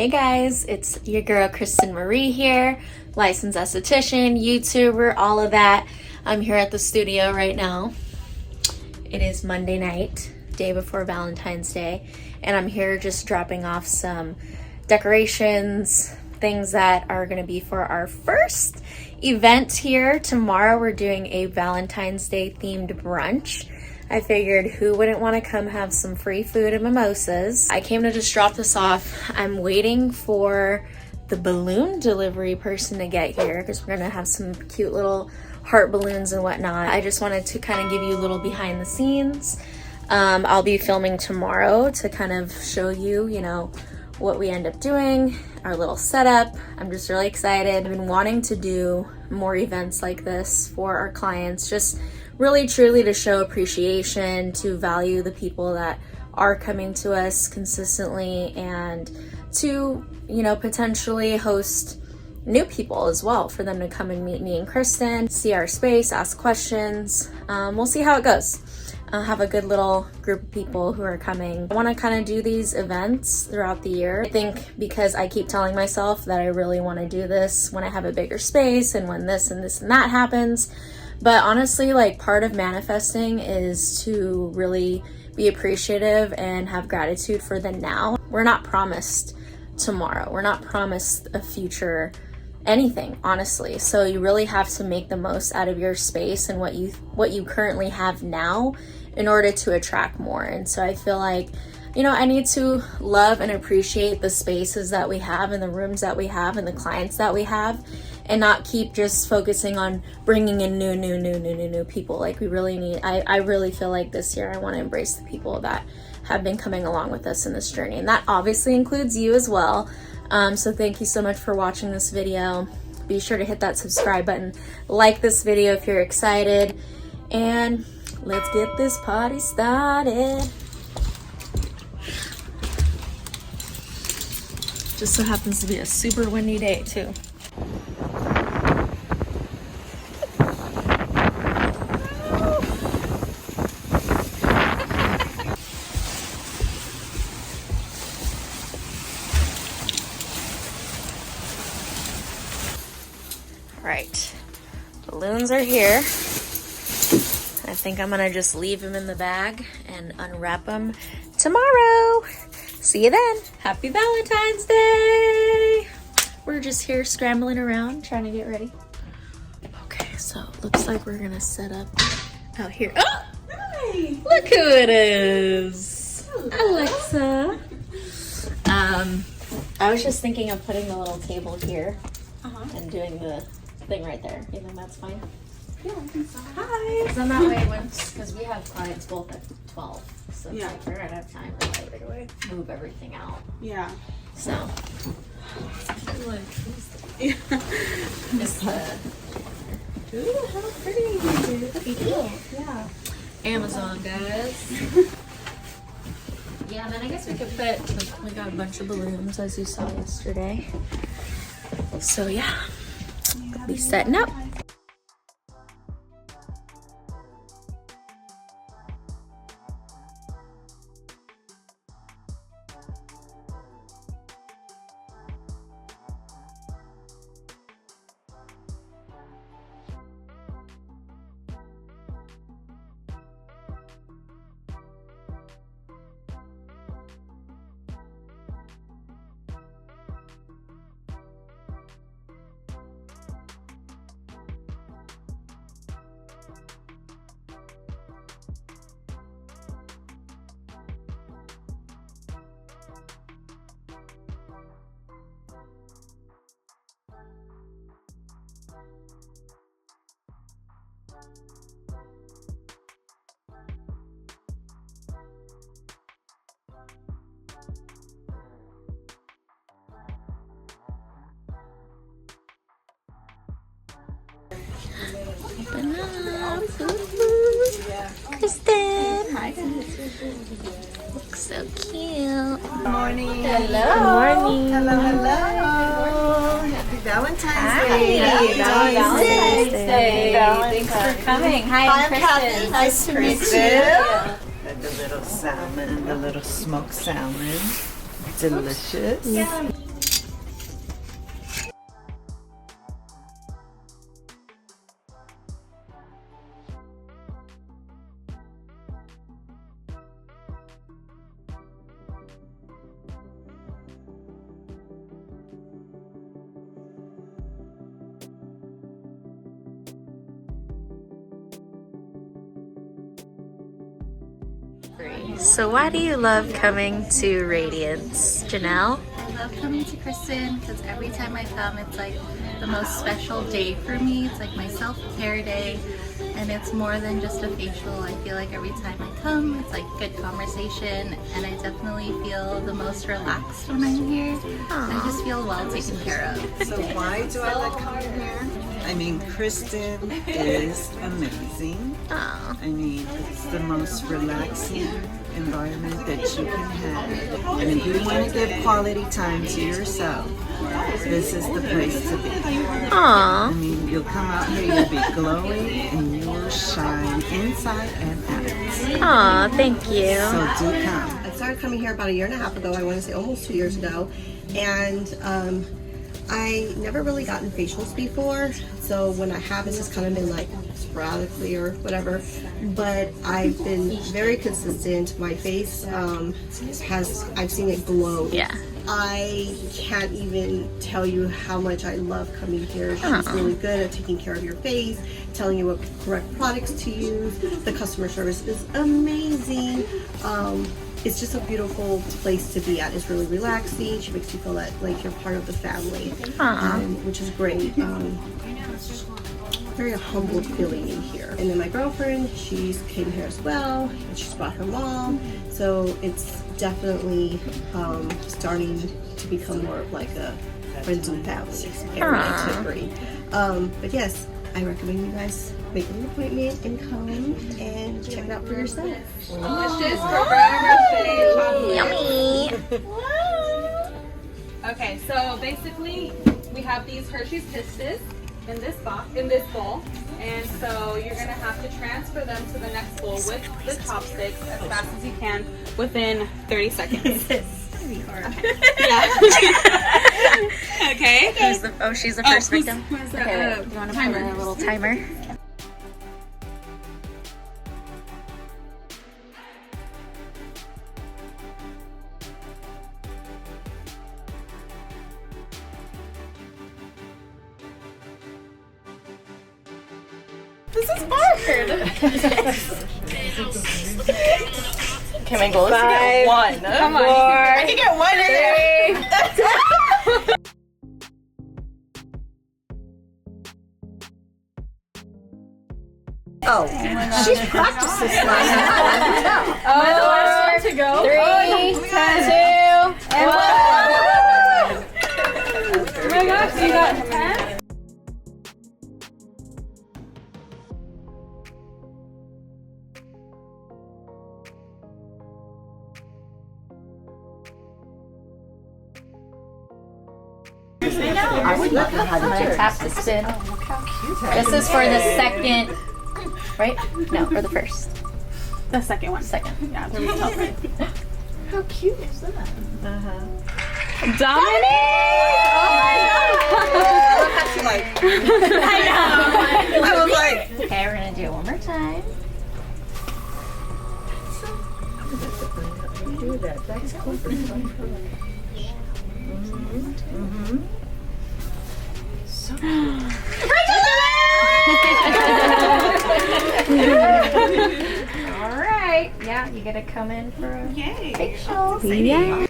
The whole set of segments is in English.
Hey guys, it's your girl Kristen Marie here, licensed esthetician, YouTuber, all of that. I'm here at the studio right now. It is Monday night, day before Valentine's Day, and I'm here just dropping off some decorations, things that are going to be for our first event here. Tomorrow we're doing a Valentine's Day themed brunch. I figured who wouldn't want to come have some free food and mimosas. I came to just drop this off. I'm waiting for the balloon delivery person to get here because we're gonna have some cute little heart balloons and whatnot. I just wanted to kind of give you a little behind the scenes. I'll be filming tomorrow to kind of show you, what we end up doing, our little setup. I'm just really excited. I've been wanting to do more events like this for our clients, just really truly to show appreciation, to value the people that are coming to us consistently, and to, potentially host new people as well for them to come and meet me and Kristen, see our space, ask questions. We'll see how it goes. I'll have a good little group of people who are coming. I want to kind of do these events throughout the year. I think because I keep telling myself that I really want to do this when I have a bigger space and when this and this and that happens. But honestly, part of manifesting is to really be appreciative and have gratitude for the now. We're not promised tomorrow. We're not promised a future anything, honestly. So you really have to make the most out of your space and what you currently have now in order to attract more. And so I feel like, I need to love and appreciate the spaces that we have and the rooms that we have and the clients that we have, and not keep just focusing on bringing in new people. We really need, I really feel like this year I want to embrace the people that have been coming along with us in this journey. And that obviously includes you as well. So thank you so much for watching this video. Be sure to hit that subscribe button, like this video if you're excited, and let's get this party started. Just so happens to be a super windy day too. Right, balloons are here. I think I'm gonna just leave them in the bag and unwrap them tomorrow. See you then. Happy Valentine's Day. We're just here scrambling around, trying to get ready. Okay, so it looks like we're gonna set up out here. Oh, Hi. look who it is. Hello. Alexa. I was just thinking of putting the little table here and doing the thing right there. You think that's fine? Yeah, I think so. Hi. Because then that way, because we have clients both at 12, so it's Yeah. we're gonna have time to move everything out. Yeah. So, Yeah. just the Ooh, how pretty. cool. Yeah. Amazon, guys. Yeah, and then I guess we could put, we got a bunch of balloons as you saw yesterday. So yeah, be setting up. Open up. Kristen. Hi. Looks so cute. Good morning. Hello. Good morning. Hello. Happy Valentine's Hi. Day. Happy Valentine's Day. Valentine's Thanks for coming. Hi, I'm Kristen. Nice to meet you. And the little salmon, the little smoked salmon. Delicious. Yeah. So why do you love coming to Radiance, Janelle? I love coming to Kristen because every time I come, it's like the most special day for me. It's like my self-care day, and it's more than just a facial. I feel like every time I come, it's like good conversation, and I definitely feel the most relaxed when I'm here. I just feel well taken care of. So why do I like coming here? I mean, Kristen is amazing. Aww. I mean, it's the most relaxing environment that you can have. And if you want to give quality time to yourself, this is the place to be. I Aww. mean, you'll come out here, you'll be glowing, and you will shine inside and out. Aw, thank you. So do come. I started coming here about 1.5 years ago, I want to say almost 2 years ago, and I never really gotten facials before, so when I have, it's just kind of been like sporadically or whatever, but I've been very consistent. My face I've seen it glow. Yeah. I can't even tell you how much I love coming here. She's really good at taking care of your face, telling you what correct products to use. The customer service is amazing. It's just a beautiful place to be at. It's really relaxing. She makes you feel that like you're part of the family, which is great. Very humbled feeling in here. And then my girlfriend, she's came here as well, and she's brought her mom. So it's definitely starting to become more of like a friends and family area to bring. But yes, I recommend you guys make an appointment and come and check it out for yourself. Delicious for Yummy. Okay, so basically we have these Hershey's Kisses in this bowl, and so you're gonna have to transfer them to the next bowl with the chopsticks as fast as you can within 30 seconds. Okay. She's the first victim. Who's the Okay, you want to put a little timer? This is hard. Okay, my goal is to get one. Come on. I can get one today. Oh, she's practiced this last Oh, the last one to go. 3, 2, and 1. Oh my gosh, you got 10? I would not know how to do it. Tap to spin. This is for the second, right? No, for the first. The second one. Second. Yeah, the retail price. How cute is that? Dominique! I know. I was like, Okay, we're gonna do it one more time. do that. That's cool. All right. Yeah, you gotta come in for a facial. Yeah.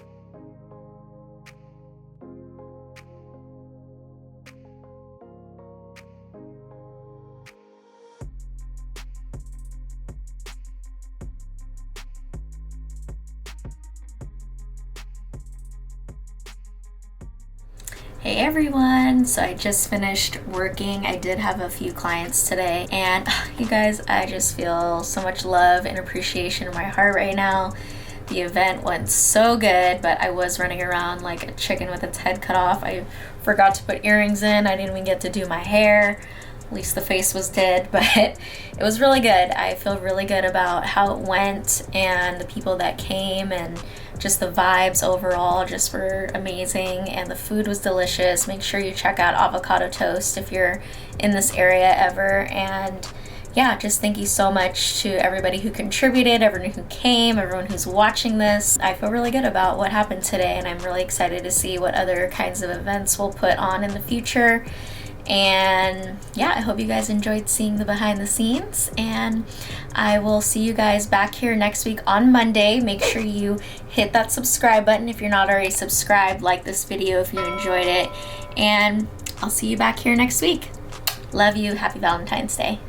Hey everyone, so I just finished working. I did have a few clients today, and you guys, I just feel so much love and appreciation in my heart right now. The event went so good, but I was running around like a chicken with its head cut off. I forgot to put earrings in. I didn't even get to do my hair. At least the face was dead, but it was really good. I feel really good about how it went and the people that came, and just the vibes overall just were amazing, and the food was delicious. Make sure you check out Avocado Toast if you're in this area ever. And yeah, just thank you so much to everybody who contributed, everyone who came, everyone who's watching this. I feel really good about what happened today, and I'm really excited to see what other kinds of events we'll put on in the future. And yeah, I hope you guys enjoyed seeing the behind the scenes, and I will see you guys back here next week on Monday. Make sure you hit that subscribe button if you're not already subscribed, like this video if you enjoyed it, and I'll see you back here next week. Love you. Happy Valentine's Day.